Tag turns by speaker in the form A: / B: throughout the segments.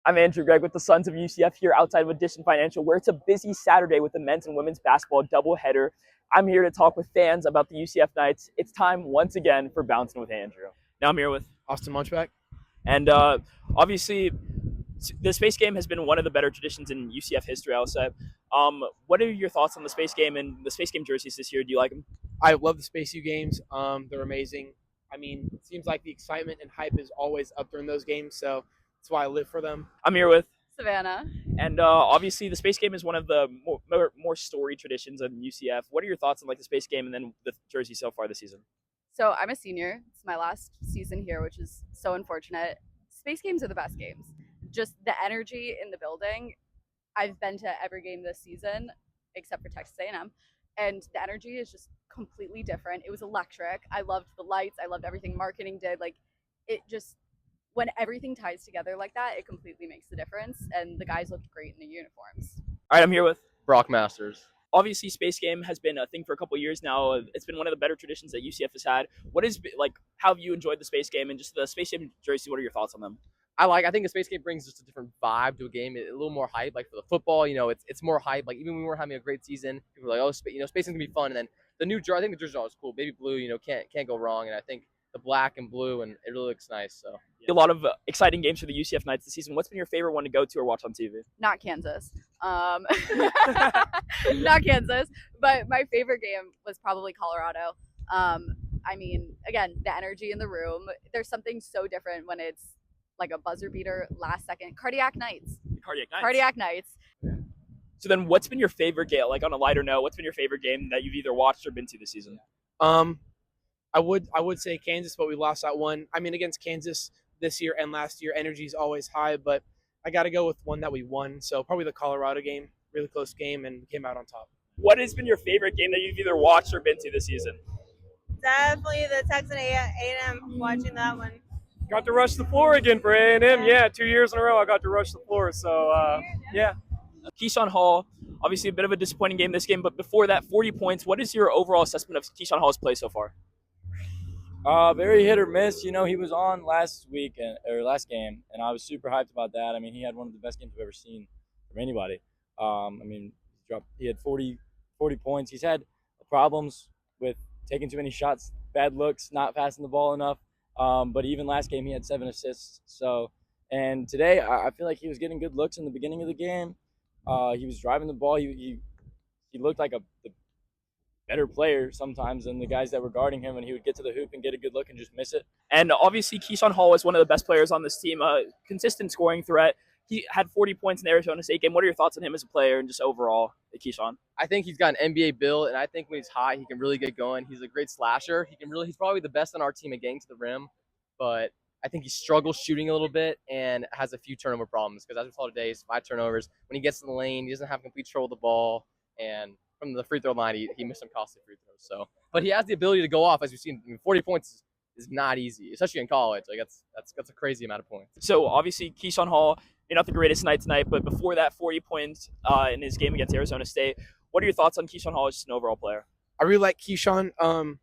A: I'm Andrew Greig with the Sons of UCF here outside of Addition Financial, where it's a busy Saturday with the men's and women's basketball doubleheader. I'm here to talk with fans about the UCF Knights. It's time once again for Bouncin with Andrew. Now I'm here with
B: Austin Munchback.
A: And obviously, the Space Game has been one of the better traditions in UCF history, I'll say. What are your thoughts on the Space Game and the Space Game jerseys this year? Do you like them?
B: I love the Space U games. They're amazing. I mean, it seems like the excitement and hype is always up during those games, so that's why I live for them.
A: I'm here with
C: Savannah.
A: And obviously, the Space Game is one of the more storied traditions of UCF. What are your thoughts on the Space Game and then the jersey so far this season?
C: So I'm a senior. It's my last season here, which is so unfortunate. Space games are the best games. Just the energy in the building. I've been to every game this season except for Texas A&M, and the energy is just completely different. It was electric. I loved the lights. I loved everything marketing did. Like, it just, when everything ties together like that, it completely makes the difference, and the guys looked great in the uniforms.
A: All right, I'm here with
D: Brock Masters.
A: Obviously, Space Game has been a thing for a couple of years now. It's been one of the better traditions that UCF has had. How have you enjoyed the Space Game and just the Space Game jersey? What are your thoughts on them?
D: I think a Space Game brings just a different vibe to a game, a little more hype. Like for the football, it's more hype. Like even when we were having a great season, people were like, oh, Space Game's gonna be fun. And then the new jersey, I think the jersey is cool. Baby blue, can't go wrong. And I think the black and blue, and it really looks nice. So
A: a lot of exciting games for the UCF Knights this season. What's been your favorite one to go to or watch on TV?
C: Not Kansas. Not Kansas. But my favorite game was probably Colorado. I mean, again, the energy in the room. There's something so different when it's like a buzzer beater last second. Cardiac Nights. Cardiac Nights.
A: So then what's been your favorite game? Like on a lighter note, what's been your favorite game that you've either watched or been to this season?
B: I would say Kansas, but we lost that one. I mean, against Kansas this year and last year, energy is always high, but I got to go with one that we won. So probably the Colorado game, really close game, and came out on top.
A: What has been your favorite game that you've either watched or been to this season?
E: Definitely the Texas A&M, watching that one.
F: Got to rush the floor again for A&M. Yeah, 2 years in a row I got to rush the floor. So, yeah.
A: Keyshawn Hall, obviously a bit of a disappointing game this game, but before that, 40 points. What is your overall assessment of Keyshawn Hall's play so far?
G: Very hit or miss. He was on last game, and I was super hyped about that. I mean, he had one of the best games I've ever seen from anybody. He had 40 points. He's had problems with taking too many shots, bad looks, not passing the ball enough. But even last game, he had 7 assists. And today, I feel like he was getting good looks in the beginning of the game. He was driving the ball. He looked like the better player sometimes than the guys that were guarding him, and he would get to the hoop and get a good look and just miss it.
A: And obviously, Keyshawn Hall is one of the best players on this team, consistent scoring threat. He had 40 points in the Arizona State game. What are your thoughts on him as a player and just overall, Keyshawn?
D: I think he's got an NBA build, and I think when he's hot, he can really get going. He's a great slasher. He's probably the best on our team at getting to the rim, but I think he struggles shooting a little bit and has a few turnover problems because as we saw today, he's 5 turnovers. When he gets to the lane, he doesn't have complete control of the ball, and from the free throw line, he missed some costly free throws. So, but he has the ability to go off, as we've seen. 40 points is not easy, especially in college. Like that's a crazy amount of points.
A: So obviously, Keyshawn Hall, you're not the greatest night tonight, but before that, 40 points in his game against Arizona State. What are your thoughts on Keyshawn Hall as just an overall player?
B: I really like Keyshawn.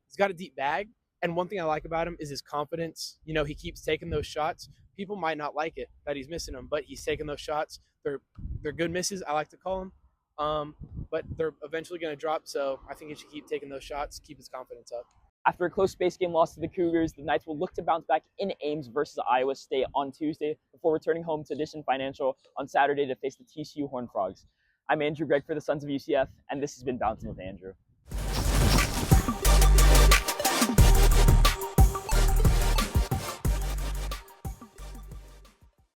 B: He's got a deep bag, and one thing I like about him is his confidence. He keeps taking those shots. People might not like it that he's missing them, but he's taking those shots. They're good misses, I like to call them. But they're eventually going to drop, so I think he should keep taking those shots, keep his confidence up.
A: After a close Space Game loss to the Cougars, the Knights will look to bounce back in Ames versus Iowa State on Tuesday before returning home to Addition Financial on Saturday to face the TCU Horned Frogs. I'm Andrew Greig for the Sons of UCF, and this has been Bouncin with Andrew.